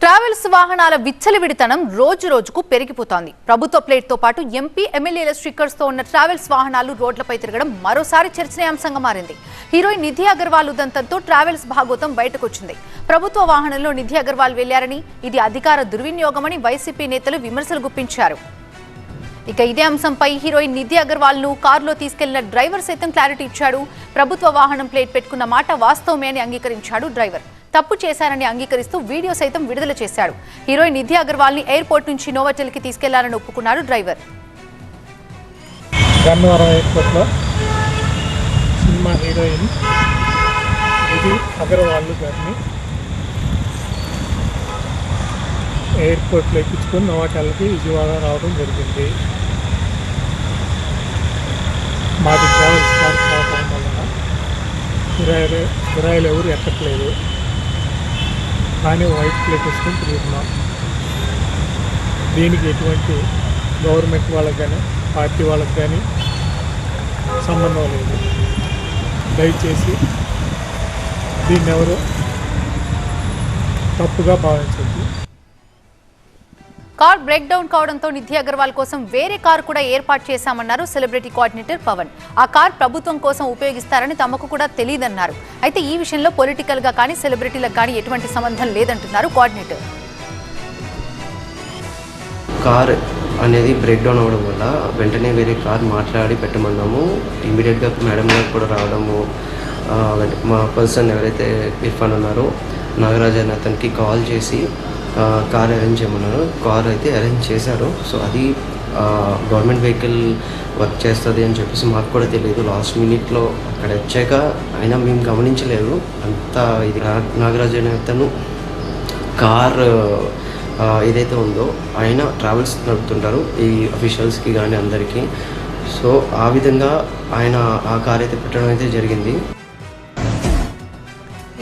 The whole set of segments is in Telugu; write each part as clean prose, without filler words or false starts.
ట్రావెల్స్ వాహనాల విచ్చలవిడితనం రోజు రోజుకు పెరిగిపోతోంది. ప్రభుత్వ ప్లేట్ తో పాటు ఎంపీ ఎమ్మెల్యేల స్టిక్కర్స్ తో ఉన్న ట్రావెల్స్ వాహనాలు రోడ్లపై తిరగడం మరోసారి చర్చనీయాంశంగా మారింది. Heroine Nidhi Agarwal ఉదంతంతో travels భాగోతం బయటకొచ్చింది. ప్రభుత్వ వాహనంలో నిధి అగర్వాల్ వెళ్లారని, ఇది అధికార దుర్వినియోగమని వైసీపీ నేతలు విమర్శలు గుప్పించారు. ఇక ఇదే అంశంపై హీరోయిన్ నిధి అగర్వాల్ ను కారులో తీసుకెళ్లిన డ్రైవర్ సైతం క్లారిటీ ఇచ్చాడు. ప్రభుత్వ వాహనం ప్లేట్ పెట్టుకున్న మాట వాస్తవమే అని అంగీకరించాడు డ్రైవర్. తప్పు చేశారని అంగీకరిస్తూ వీడియో సైతం విడుదల చేశాడు. హీరోయిన్ నిధి అగర్వాల్ ని ఎయిర్పోర్ట్ నుంచి నోవాటెల్ కి తీసుకెళ్లారని ఒప్పుకున్నాడు డ్రైవర్. గన్నవరం ఎయిర్పోర్ట్ లో సినిమా హీరోయిన్ నిధి అగర్వాల్ గారిని ఎయిర్పోర్ట్ లో ఎక్కించుకొని నోవాటెల్కి విజయవాడ రావడం జరిగింది. మాది ట్రావెల్స్ కార్ కావడం వలన కిరాయిలు ఎవరు ఎక్కట్లేదు, కానీ వైట్ ప్లేట్ వేసుకొని తిరుగుతున్నాం. దీనికి ఎటువంటి గవర్నమెంట్ వాళ్ళకి కానీ పార్టీ వాళ్ళకి కానీ సంబంధం లేదు. దయచేసి దీన్ని ఎవరు తప్పుగా భావించండి. కార్ బ్రేక్ డౌన్ కావడంతో నిధి అగర్వాల్ కోసం వేరే కారు కూడా ఏర్పాటు చేశామన్నారు సెలబ్రిటీ కోఆర్డినేటర్ పవన్. ఆ కార్ ప్రభుత్వం కోసం ఉపయోగిస్తారని తమకు కూడా తెలియదన్నారు. అయితే ఈ విషయంలో పొలిటికల్ గా కానీ సెలబ్రిటీలకు కానీ ఎటువంటి సంబంధం లేదంటున్నారు కోఆర్డినేటర్. కార్ అనేది బ్రేక్ డౌన్ అవ్వడం వల్ల వెంటనే వేరే కార్ మాట్లాడి పెట్టమన్నాము. ఇమీడియట్గా మేడం గారు కూడా రావడము, మా పర్సన్ ఎవరైతే ఇర్ఫాన్ ఉన్నారో నాగరాజ్ అనే అతనికి కాల్ చేసి కార్ అరేంజ్ చేయమన్నారు. కార్ అయితే అరేంజ్ చేశారు. సో అది గవర్నమెంట్ వెహికల్ వర్క్ చేస్తుంది అని చెప్పేసి మాకు కూడా తెలియదు. లాస్ట్ మినిట్లో అక్కడ వచ్చాక అయినా మేము గమనించలేదు అంతా. ఇది నాగరాజ్ అనే అతను కార్ ఏదైతే ఉందో ఆయన ట్రావెల్స్ నడుపుతుంటారు ఈ అఫీషియల్స్కి కానీ అందరికీ. సో ఆ విధంగా ఆయన ఆ కార్ అయితే పెట్టడం అయితే జరిగింది.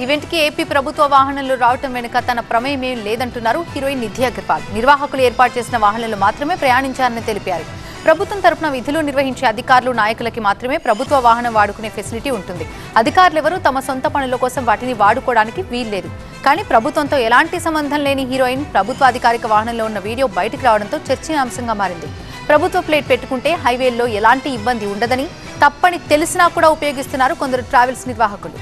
ఈవెంట్ కి ఏపీ ప్రభుత్వ వాహనంలో రావటం వెనుక తన ప్రమేయం ఏం లేదంటున్నారు హీరోయిన్ నిధి అగర్వాల్. నిర్వాహకులు ఏర్పాటు చేసిన వాహనంలో మాత్రమే ప్రయాణించారని తెలిపారు. ప్రభుత్వం తరపున విధులు నిర్వహించే అధికారులు, నాయకులకి మాత్రమే ప్రభుత్వ వాహనం వాడుకునే ఫెసిలిటీ ఉంటుంది. అధికారులెవరూ తమ సొంత పనుల కోసం వాటిని వాడుకోవడానికి వీల్లేదు. కానీ ప్రభుత్వంతో ఎలాంటి సంబంధం లేని హీరోయిన్ ప్రభుత్వ అధికారిక వాహనంలో ఉన్న వీడియో బయటకు రావడంతో చర్చనీయాంశంగా మారింది. ప్రభుత్వ ప్లేట్ పెట్టుకుంటే హైవేల్లో ఎలాంటి ఇబ్బంది ఉండదని, తప్పని తెలిసినా కూడా ఉపయోగిస్తున్నారు కొందరు ట్రావెల్స్ నిర్వాహకులు.